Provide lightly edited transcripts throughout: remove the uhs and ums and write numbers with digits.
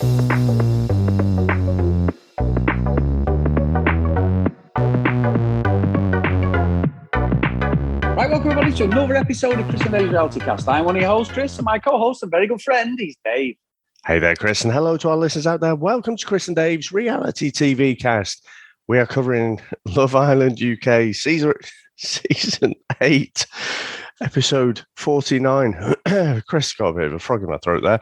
Right, welcome everybody to another episode of Chris and Dave's Reality Cast. I'm one of your hosts, Chris, and my co-host and very good friend, he's Dave. Hey there, Chris, and hello to our listeners out there. Welcome to Chris and Dave's Reality TV Cast. We are covering Love Island UK season 8, episode 49. Chris got a bit of a frog in my throat there.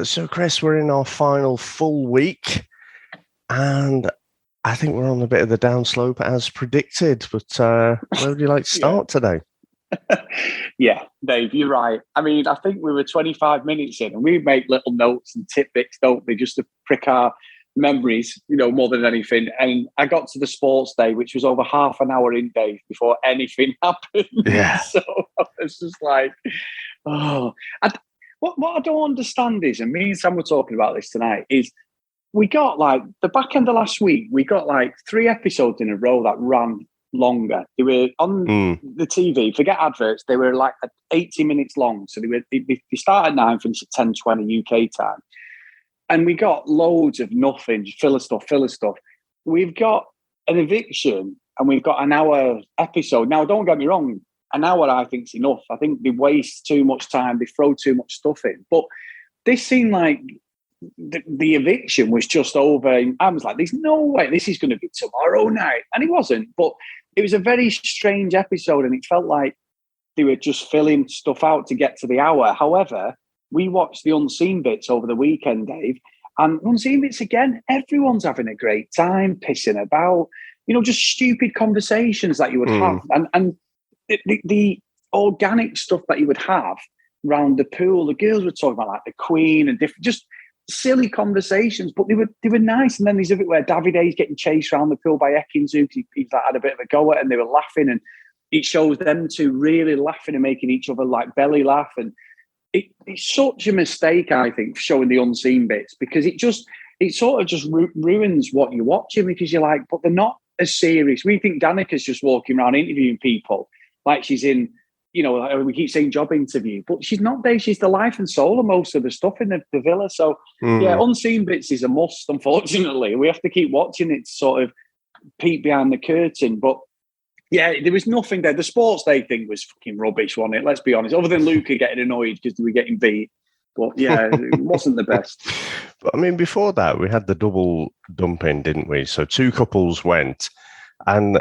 So, Chris, we're in our final full week, and I think we're on a bit of the downslope as predicted. But where would you like to start today? Yeah, Dave, you're right. I mean, I think we were 25 minutes in and we make little notes and tidbits, don't we, just to prick our memories, more than anything. And I got to the sports day, which was over half an hour in, Dave, before anything happened. Yeah. So it's just like, what I don't understand is, and me and Sam were talking about this tonight, is we got like the back end of last week, we got like 3 episodes in a row that ran longer. They were on the TV, forget adverts, they were like 80 minutes long. So they start at 9, finish at 10:20 UK time. And we got loads of nothing, filler stuff. We've got an eviction and we've got an hour episode. Now, don't get me wrong, an hour I think is enough. I think they waste too much time, they throw too much stuff in. But this seemed like the eviction was just over. I was like, there's no way this is going to be tomorrow night. And it wasn't. But it was a very strange episode and it felt like they were just filling stuff out to get to the hour. However, we watched the unseen bits over the weekend, Dave, and unseen bits again, everyone's having a great time, pissing about, just stupid conversations that you would have. And the organic stuff that you would have around the pool, the girls were talking about like the Queen and different, just silly conversations, but they were nice. And then there's a bit where Davide's getting chased around the pool by Ekinzu because he's like, had a bit of a go at it and they were laughing, and it shows them two really laughing and making each other like belly laugh. And it's such a mistake, I think, showing the unseen bits, because it sort of just ruins what you're watching, because you're like, but they're not as serious. We think Danica's just walking around interviewing people like she's in, we keep saying job interview, but she's not there. She's the life and soul of most of the stuff in the villa. So, yeah, unseen bits is a must, unfortunately. We have to keep watching it to sort of peek behind the curtain. But, yeah, there was nothing there. The sports day thing was fucking rubbish, wasn't it? Let's be honest. Other than Luca getting annoyed because we were getting beat. But, yeah, it wasn't the best. But, I mean, before that, we had the double dumping, didn't we? So 2 couples went, and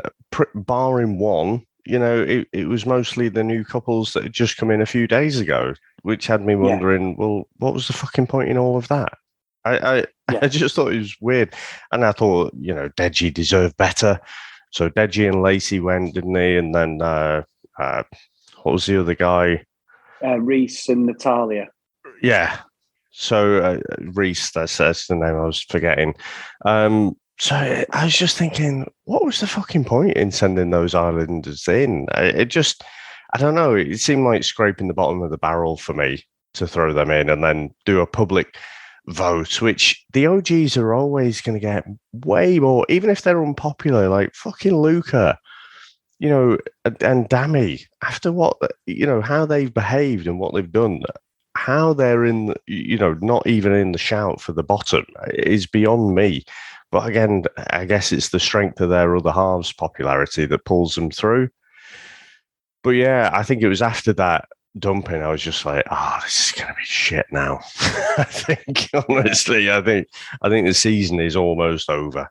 barring one, it was mostly the new couples that had just come in a few days ago, which had me wondering, well, what was the fucking point in all of that? I just thought it was weird. And I thought, Deji deserved better. So Deji and Lacey went, didn't they? And then what was the other guy? Reese and Natalia. Yeah. So Reese, that's the name I was forgetting. So I was just thinking, what was the fucking point in sending those islanders in? I don't know. It seemed like scraping the bottom of the barrel for me to throw them in and then do a public vote, which the OGs are always going to get way more, even if they're unpopular, like fucking Luca, and Dami, after what, how they've behaved and what they've done, how they're in, not even in the shout for the bottom is beyond me. But again, I guess it's the strength of their other halves' popularity that pulls them through. But yeah, I think it was after that dumping, I was just like, this is going to be shit now. I think, honestly, I think the season is almost over.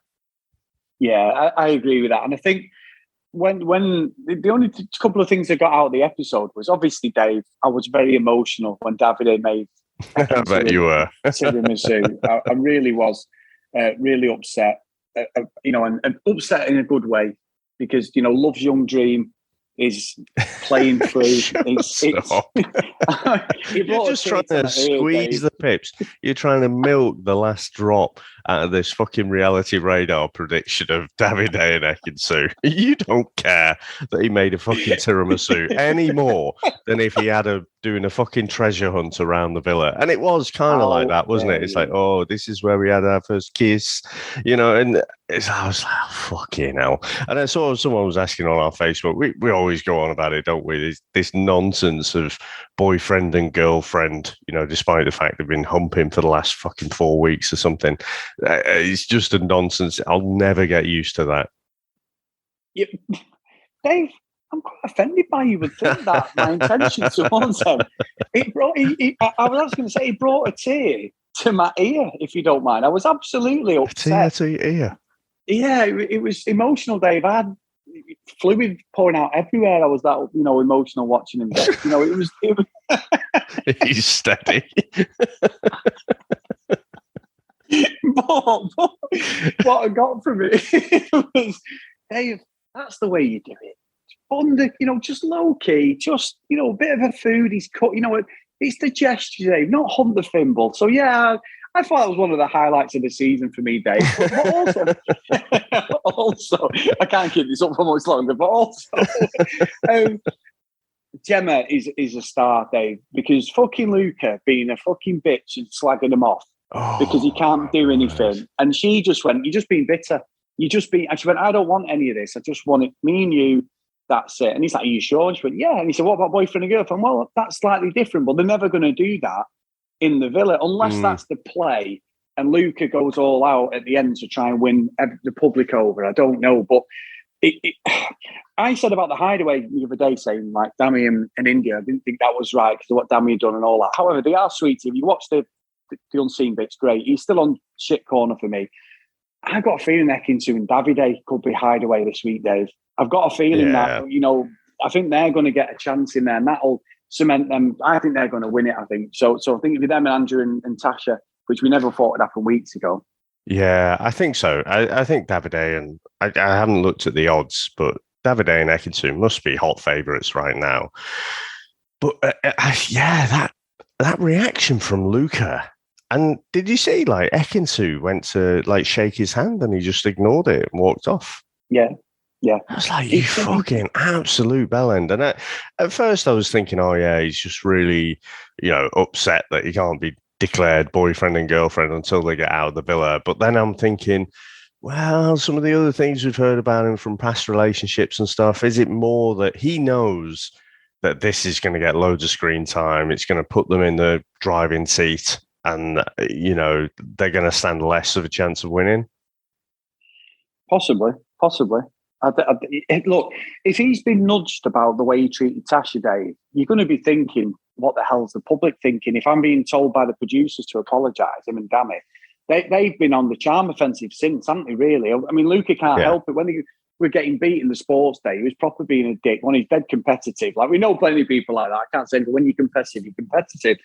Yeah, I agree with that. And I think when the only couple of things that got out of the episode was, obviously, Dave, I was very emotional when Davide made I bet you were. I really was. Really upset, and upset in a good way, because Love's Young Dream is playing through. You're just trying to squeeze the pips. You're trying to milk the last drop out of this fucking reality radar prediction of Davide and Ekinsu. You don't care that he made a fucking tiramisu any more than if he had doing a fucking treasure hunt around the villa. And it was kind of like that, wasn't it? It's like, this is where we had our first kiss, and I was like, fucking hell. And I saw someone was asking on our Facebook, we always always go on about it, don't we? This nonsense of boyfriend and girlfriend, despite the fact they've been humping for the last fucking 4 weeks or something. It's just a nonsense. I'll never get used to that. Yeah. Dave, I'm quite offended by you would think that my intention towards him. I was going to say, it brought a tear to my ear, if you don't mind. I was absolutely upset. A tear to your ear? Yeah, it was emotional, Dave. I had fluid pouring out everywhere. I was that, emotional watching him. Dave. It was He's steady. but what I got from it was, Dave, that's the way you do it. Just low key, just a bit of a food he's cut. It's the gesture, Dave, not hunt the thimble. So yeah, I thought it was one of the highlights of the season for me, Dave. But also, I can't keep this up for much longer. But also, Gemma is a star, Dave, because fucking Luca being a fucking bitch and slagging him off because he can't do anything, and she just went, "You're just being bitter. And she went, I don't want any of this. I just want it, me and you. That's it." And he's like, "Are you sure?" And she went, "Yeah." And he said, "What about boyfriend and girlfriend?" Well, that's slightly different, but they're never going to do that in the Villa unless that's the play. And Luca goes all out at the end to try and win the public over. I don't know, but I said about the hideaway the other day, saying like Dami and India, I didn't think that was right because of what Dami had done and all that. However, they are sweet. If you watch the unseen bits, great. He's still on shit corner for me. I got a feeling Ekinsu and Davide could be hideaway this week, Dave. I've got a feeling that, I think they're going to get a chance in there and that'll cement them. I think they're going to win it, I think. So I think it'll be them and Andrew and Tasha, which we never thought would happen weeks ago. Yeah, I think so. I think Davide and I haven't looked at the odds, but Davide and Ekinsu must be hot favourites right now. But that reaction from Luca. And did you see, like, Ekinsu went to, like, shake his hand and he just ignored it and walked off? Yeah. I was like, you fucking absolute bellend. And at first I was thinking, oh, yeah, he's just really, upset that he can't be declared boyfriend and girlfriend until they get out of the Villa. But then I'm thinking, well, some of the other things we've heard about him from past relationships and stuff, is it more that he knows that this is going to get loads of screen time? It's going to put them in the driving seat. And, they're going to stand less of a chance of winning? Possibly. Look, if he's been nudged about the way he treated Tasha, Dave, you're going to be thinking, what the hell's the public thinking? If I'm being told by the producers to apologise, him and Dammy, they've been on the charm offensive since, haven't they, really? I mean, Luca can't help it. When they were getting beat in the sports day, he was proper being a dick. When he's dead competitive, like we know plenty of people like that. I can't say, but when you're competitive, you're competitive.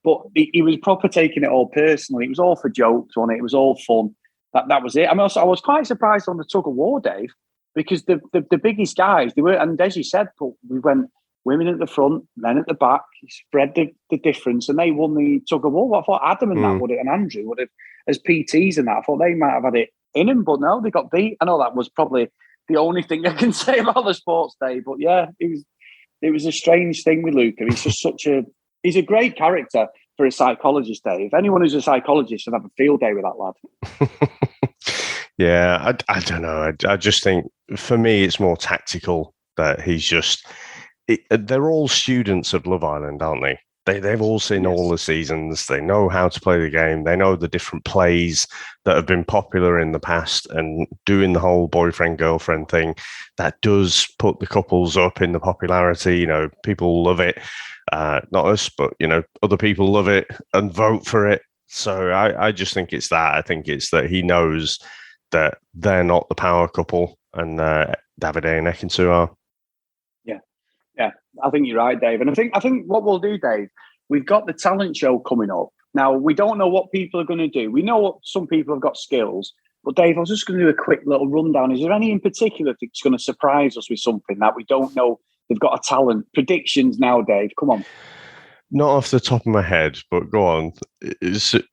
But he was proper taking it all personally. It was all for jokes, wasn't it? It was all fun. That was it. I mean, also, I was quite surprised on the tug of war, Dave, because the biggest guys, they were, and as you said, but we went women at the front, men at the back, spread the difference, and they won the tug of war. I thought Adam and that would have, and Andrew would have, as PTs and that, I thought they might have had it in them, but no, they got beat. I know that was probably the only thing I can say about the sports day, but yeah, it was a strange thing with Luca. He's just he's a great character for a psychologist, Dave. Anyone who's a psychologist should have a field day with that lad. Yeah, I don't know. I just think, for me, it's more tactical that he's just... they're all students of Love Island, aren't they? They've all seen all the seasons. They know how to play the game. They know the different plays that have been popular in the past, and doing the whole boyfriend-girlfriend thing, that does put the couples up in the popularity. People love it. Not us, but, other people love it and vote for it. So I just think it's that. I think it's that he knows that they're not the power couple, and Davide and Ekinsu are. Yeah, I think you're right, Dave. And I think what we'll do, Dave, we've got the talent show coming up. Now, we don't know what people are going to do. We know what some people have got skills. But, Dave, I was just going to do a quick little rundown. Is there any in particular that's going to surprise us with something that we don't know they've got a talent? Predictions now, Dave. Come on. Not off the top of my head, but go on.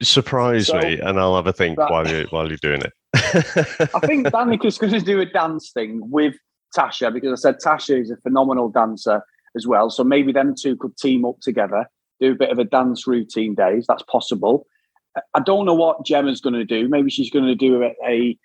Surprise me, and I'll have a think while you're doing it. I think Danica's going to do a dance thing with Tasha, because I said Tasha is a phenomenal dancer as well. So maybe them two could team up together, do a bit of a dance routine, Dave. That's possible. I don't know what Gemma's going to do. Maybe she's going to do a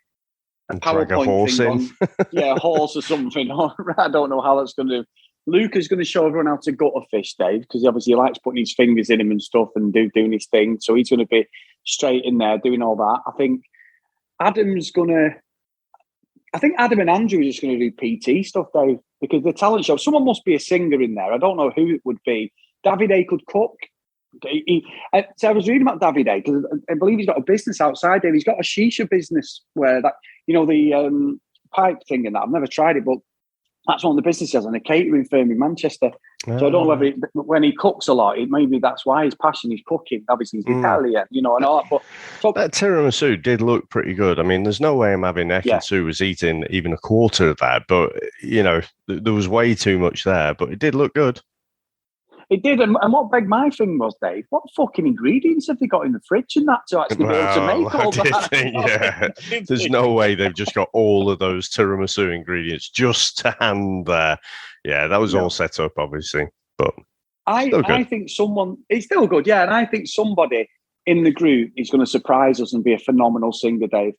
PowerPoint thing on, a horse or something. I don't know how that's going to Luca's going to show everyone how to gut a fish, Dave, because obviously he likes putting his fingers in him and stuff and doing his thing. So he's going to be straight in there doing all that. I think Adam and Andrew are just going to do PT stuff, Dave, because the talent show, someone must be a singer in there. I don't know who it would be. Davide could cook. So I was reading about Davide because I believe he's got a business outside there. He's got a shisha business where that, the pipe thing and that. I've never tried it, but that's one of the businesses and a catering firm in Manchester. So I don't know whether when he cooks a lot, maybe that's why his passion is cooking. Obviously, he's Italian, and all that. But that tiramisu did look pretty good. I mean, there's no way I'm having Ekin was eating even a quarter of that, but there was way too much there. But it did look good. It did, and what begged my thing was, Dave, what fucking ingredients have they got in the fridge and that to actually be able to make all that? There's no way they've just got all of those tiramisu ingredients just to hand there. Yeah, that was all set up, obviously, but I think it's still good, yeah, and I think somebody in the group is going to surprise us and be a phenomenal singer, Dave.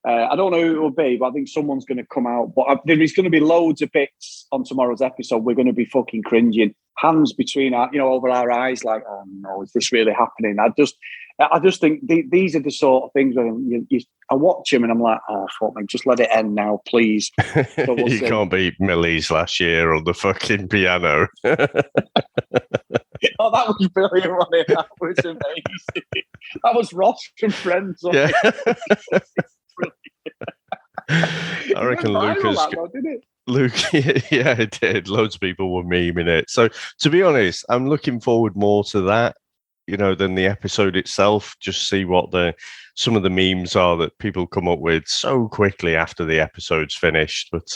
I don't know who it will be, but I think someone's going to come out. But there is going to be loads of bits on tomorrow's episode. We're going to be fucking cringing, hands between our, over our eyes, like, oh no, is this really happening? I just think these are the sort of things where I watch them and I'm like, oh fuck me, just let it end now, please. So you can't beat Millie's last year on the fucking piano. Oh, that was brilliant, wasn't it? That was amazing. That was Ross from Friends. Yeah. I reckon Luke, yeah, it did. Loads of people were memeing it. So, to be honest, I'm looking forward more to that, than the episode itself. Just see what some of the memes are that people come up with so quickly after the episode's finished. But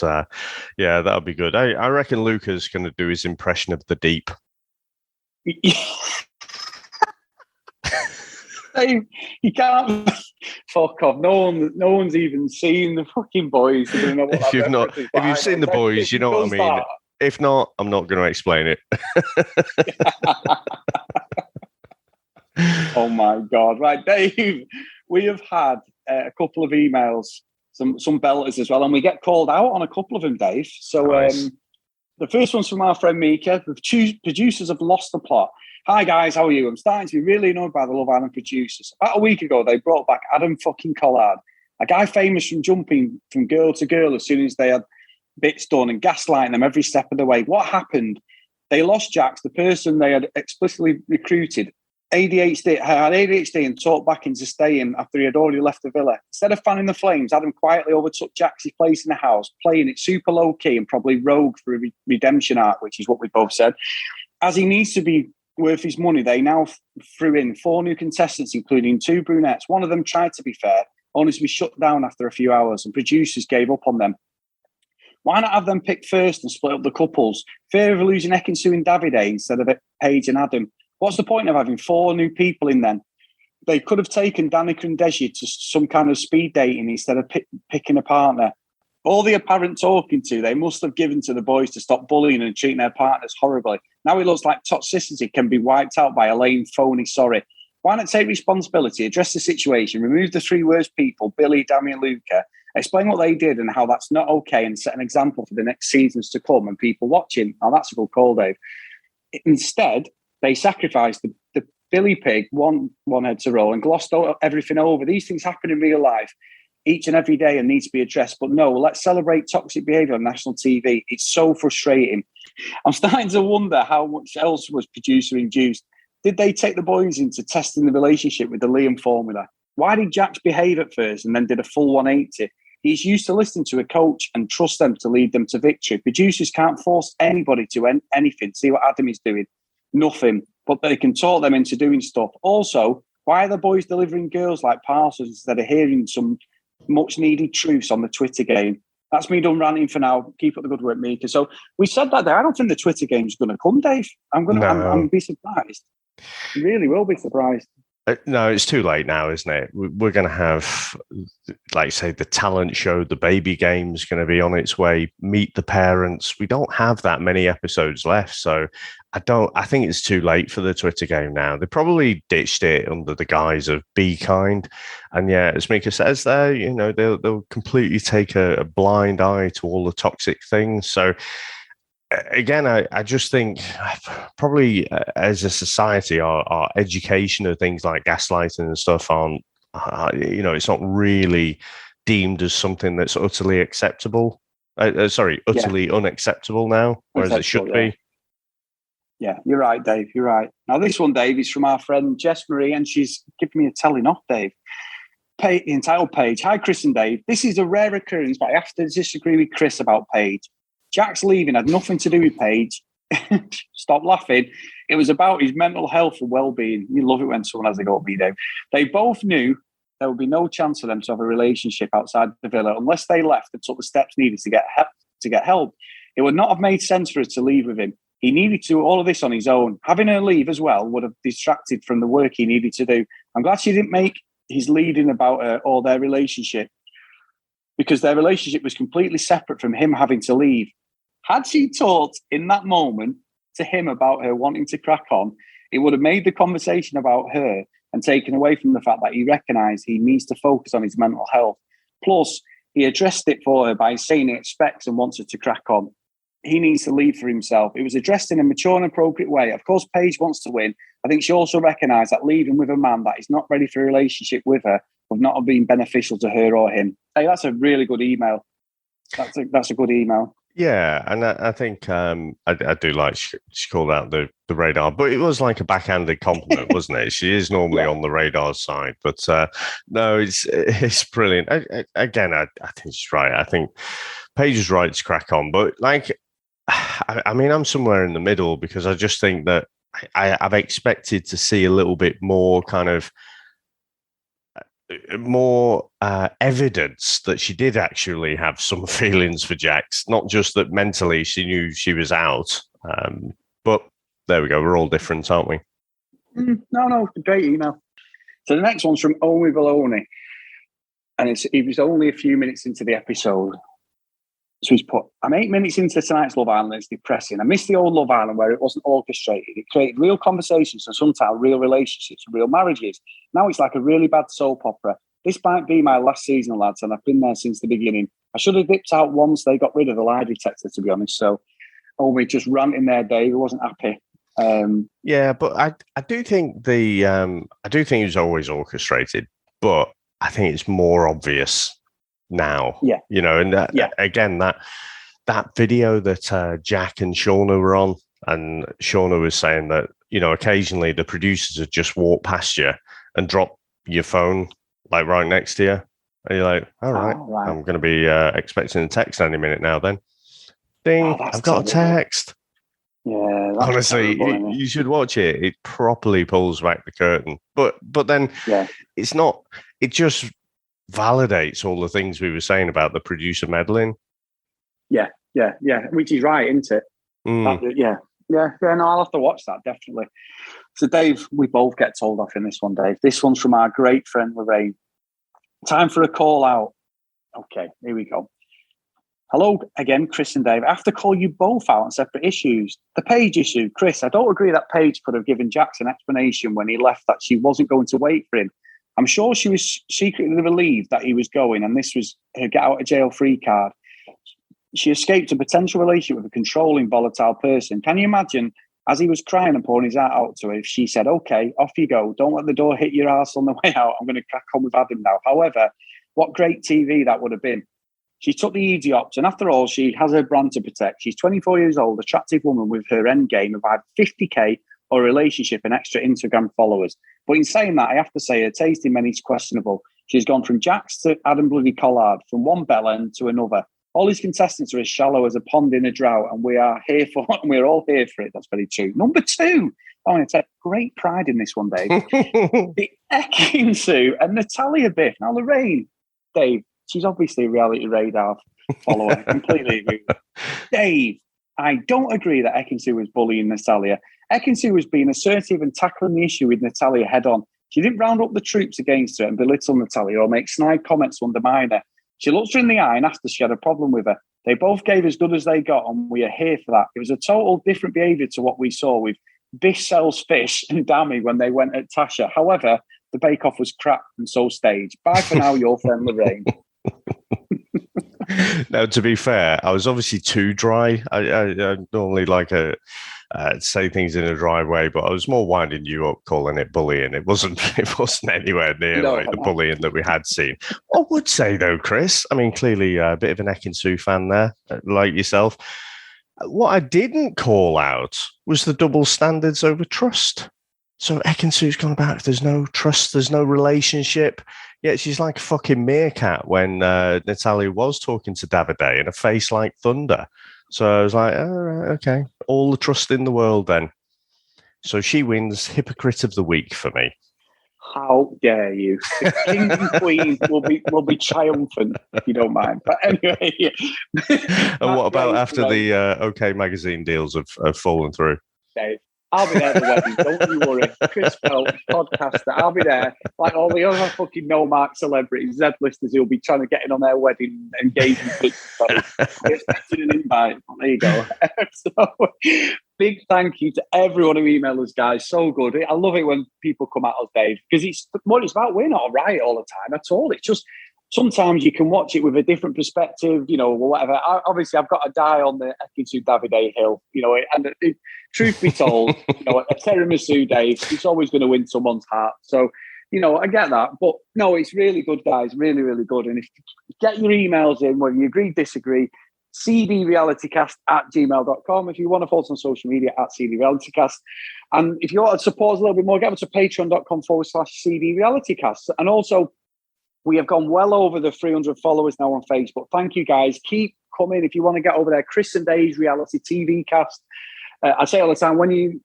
yeah, that'll be good. I reckon Luca's going to do his impression of the deep. You can't fuck off. No one's even seen the fucking boys. If you've seen the boys, you know what I mean. That. If not, I'm not going to explain it. Oh my god! Right, Dave. We have had a couple of emails, some belters as well, and we get called out on a couple of them, Dave. So nice. The first one's from our friend Mika. The producers have lost the plot. Hi guys, how are you? I'm starting to be really annoyed by the Love Island producers. About a week ago, they brought back Adam fucking Collard, a guy famous from jumping from girl to girl as soon as they had bits done and gaslighting them every step of the way. What happened? They lost Jax, the person they had explicitly recruited. Had ADHD and talked back into staying after he had already left the villa. Instead of fanning the flames, Adam quietly overtook Jax's place in the house, playing it super low key and probably rogue for a redemption arc, which is what we both said. As he needs to be worth his money, they now threw in 4 new contestants, including 2 brunettes. One of them tried to be fair, only to be shut down after a few hours, and producers gave up on them. Why not have them pick first and split up the couples? Fear of losing Ekin-Su and Davide instead of Paige and Adam. What's the point of having 4 new people in then? They could have taken Danica and Deji to some kind of speed dating instead of picking a partner. All the apparent talking to, they must have given to the boys to stop bullying and treating their partners horribly. Now it looks like toxicity can be wiped out by a lame, phony sorry. Why not take responsibility, address the situation, remove the 3 worst people, Billy, Dami and Luca, explain what they did and how that's not okay and set an example for the next seasons to come and people watching. Now that's a good call, Dave. Instead, they sacrificed the Billy pig, one head to roll, and glossed everything over. These things happen in real life each and every day and need to be addressed. But no, let's celebrate toxic behaviour on national TV. It's so frustrating. I'm starting to wonder how much else was producer induced. Did they take the boys into testing the relationship with the Liam formula? Why did Jax behave at first and then did a full 180? He's used to listening to a coach and trust them to lead them to victory. Producers can't force anybody to anything. See what Adam is doing. Nothing, but they can talk them into doing stuff. Also, why are the boys delivering girls like parcels instead of hearing some much needed truths on the Twitter game? That's me done ranting for now. Keep up the good work, Mika. So we said that there. I don't think the Twitter game's going to come, Dave. I'm going to be surprised. I really will be surprised. No, it's too late now, isn't it? We're going to have, like say, the talent show, the baby game's going to be on its way. Meet the parents. We don't have that many episodes left, so I think it's too late for the Twitter game now. They probably ditched it under the guise of be kind, and yeah, as Mika says there, they'll completely take a blind eye to all the toxic things. So again, I just think probably as a society, our education of things like gaslighting and stuff aren't, it's not really deemed as something that's utterly acceptable. Utterly unacceptable now, whereas it should be. Yeah, you're right, Dave. You're right. Now, this one, Dave, is from our friend Jess Marie, and she's giving me a telling off, Dave. Entitled Paige. Hi, Chris and Dave. This is a rare occurrence, but I have to disagree with Chris about Paige. Jack's leaving had nothing to do with Paige. Stop laughing. It was about his mental health and well-being. You love it when someone has a go at me, Dave. They both knew there would be no chance for them to have a relationship outside the villa unless they left and took the steps needed to get help. It would not have made sense for her to leave with him. He needed to do all of this on his own. Having her leave as well would have distracted from the work he needed to do. I'm glad she didn't make his leading about her or their relationship, because their relationship was completely separate from him having to leave. Had she talked in that moment to him about her wanting to crack on, it would have made the conversation about her and taken away from the fact that he recognised he needs to focus on his mental health. Plus, he addressed it for her by saying he expects and wants her to crack on. He needs to leave for himself. It was addressed in a mature and appropriate way. Of course, Paige wants to win. I think she also recognised that leaving with a man that is not ready for a relationship with her would not have been beneficial to her or him. Hey, that's a really good email. That's a good email. Yeah, and I think I do like she called out the radar, but it was like a backhanded compliment, wasn't it? She is normally on the radar side, but no, it's brilliant. Again, I think she's right. I think Paige is right to crack on, but like, I mean, I'm somewhere in the middle because I just think that I've expected to see a little bit more kind of more evidence that she did actually have some feelings for Jax, not just that mentally she knew she was out. But there we go. We're all different, aren't we? No, great email. So the next one's from Omi Baloney, and it was only a few minutes into the episode. So he's put, I'm 8 minutes into tonight's Love Island. It's depressing. I miss the old Love Island where it wasn't orchestrated. It created real conversations and sometimes real relationships and real marriages. Now it's like a really bad soap opera. This might be my last season, lads, and I've been there since the beginning. I should have dipped out once they got rid of the lie detector, to be honest. So, we just ranting there, Dave. He wasn't happy. Yeah, but I do think it was always orchestrated, but I think it's more obvious now. Yeah, and again, that video that Jack and Shauna were on, and Shauna was saying that occasionally the producers would just walk past you and drop your phone like right next to you, and you're like, all right. I'm going to be expecting a text any minute now. Then, ding! I've got a text. Yeah, honestly, you should watch it. It properly pulls back the curtain, but then it's not. It just validates all the things we were saying about the producer meddling. Yeah, which is right, isn't it? No, I'll have to watch that, definitely. So, Dave, we both get told off in this one, Dave. This one's from our great friend, Lorraine. Time for a call out. Okay, here we go. Hello again, Chris and Dave. I have to call you both out on separate issues. The Paige issue. Chris, I don't agree that Paige could have given Jax an explanation when he left that she wasn't going to wait for him. I'm sure she was secretly relieved that he was going, and this was her get out of jail free card. She escaped a potential relationship with a controlling, volatile person. Can you imagine, as he was crying and pouring his heart out to her, if she said, okay, off you go. Don't let the door hit your ass on the way out. I'm going to crack on with Adam now. However, what great TV that would have been. She took the easy option. After all, she has her brand to protect. She's 24 years old, attractive woman with her end game of either 50K or a relationship and extra Instagram followers. But in saying that, I have to say her taste in many is questionable. She's gone from Jax to Adam bloody Collard, from one bellend to another. All these contestants are as shallow as a pond in a drought, and we're all here for it. That's very true. Number two, I want to take great pride in this one, Dave. The Ekin-Su and Natalia Biff. Now, Lorraine, Dave, she's obviously a reality radar follower. Completely agree. Dave, I don't agree that Ekin-Su was bullying Natalia. Ekin-Su was being assertive and tackling the issue with Natalia head on. She didn't round up the troops against her and belittle Natalia or make snide comments to undermine her. She looked her in the eye and asked her if she had a problem with her. They both gave as good as they got, and we are here for that. It was a total different behaviour to what we saw with Bish Sells Fish and Dammy when they went at Tasha. However, the bake-off was crap and so staged. Bye for now, your friend Lorraine. Now, to be fair, I was obviously too dry. I normally like say things in a dry way, but I was more winding you up, calling it bullying. It wasn't. It wasn't anywhere near the bullying that we had seen. I would say though, Chris. I mean, clearly a bit of an Ekin-Su fan there, like yourself. What I didn't call out was the double standards over trust. So Ekin-Su's gone about, there's no trust, there's no relationship. Yet she's like a fucking meerkat when Natalia was talking to Davide in a face like thunder. So I was like, all right, okay. All the trust in the world then. So she wins Hypocrite of the Week for me. How dare you? The king and queen will be triumphant, if you don't mind. But anyway. And what about after the OK Magazine deals have fallen through? Dave, I'll be there at the wedding. Don't you worry. Chris Phelps, podcaster, I'll be there. Like all the other fucking no-mark celebrities, Z-listers who'll be trying to get in on their wedding engagement pictures. So I expected an invite. There you go. So, big thank you to everyone who emailed us, guys. So good. I love it when people come at us, Dave, because it's about we're not right all the time at all. It's just sometimes you can watch it with a different perspective, or whatever. Obviously, I've got to die on the Ekin-Su Davide hill, and truth be told, a tiramisu, Dave, it's always going to win someone's heart. So, I get that. But no, it's really good, guys. Really, really good. And if you get your emails in, whether you agree, disagree, cdrealitycast@gmail.com. If you want to follow us on social media @cdrealitycast. And if you want to support us a little bit more, get us to patreon.com/cdrealitycast. And also, we have gone well over the 300 followers now on Facebook. Thank you, guys. Keep coming. If you want to get over there, Chris and Dave's Reality TV Cast. I say all the time, when you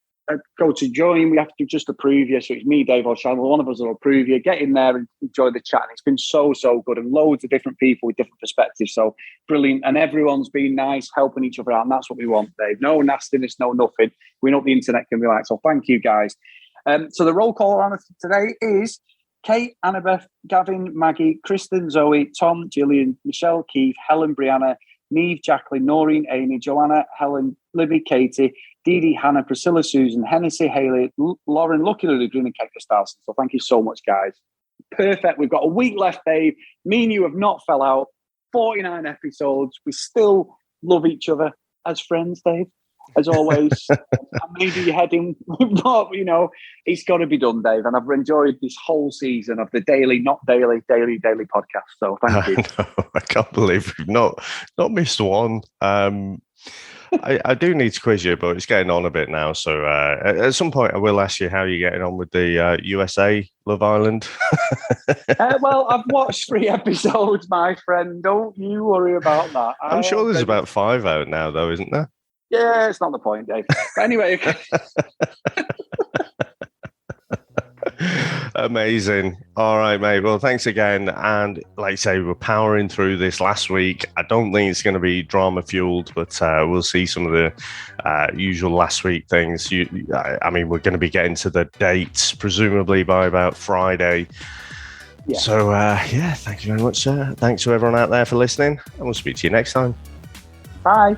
go to join, we have to just approve you. So it's me, Dave, or Sean. One of us will approve you. Get in there and enjoy the chat. And it's been so, so good. And loads of different people with different perspectives. So brilliant. And everyone's been nice, helping each other out. And that's what we want, Dave. No nastiness, no nothing. We know the internet can be like. So thank you, guys. So the roll call on today is Kate, Annabeth, Gavin, Maggie, Kristen, Zoe, Tom, Gillian, Michelle, Keith, Helen, Brianna, Neve, Jacqueline, Noreen, Amy, Joanna, Helen, Libby, Katie, Dee Dee, Hannah, Priscilla, Susan, Hennessy, Haley, Lauren, Lucky Lily, Green and Cactus Stars. So thank you so much, guys. Perfect. We've got a week left, Dave. Me and you have not fell out. 49 episodes. We still love each other as friends, Dave. As always, maybe you're heading, but it's got to be done, Dave. And I've enjoyed this whole season of the daily podcast. So thank you. I can't believe we've not missed one. I do need to quiz you, but it's getting on a bit now. So at some point, I will ask you how you're getting on with the USA Love Island. Well, I've watched 3 episodes, my friend. Don't you worry about that. I'm sure there's about 5 out now, though, isn't there? Yeah, it's not the point, Dave. But anyway. Amazing. All right, mate. Well, thanks again. And like I say, we're powering through this last week. I don't think it's going to be drama fueled, but we'll see some of the usual last week things. I mean, we're going to be getting to the dates, presumably by about Friday. Yeah. So, thank you very much, sir. Thanks to everyone out there for listening. And we'll speak to you next time. Bye.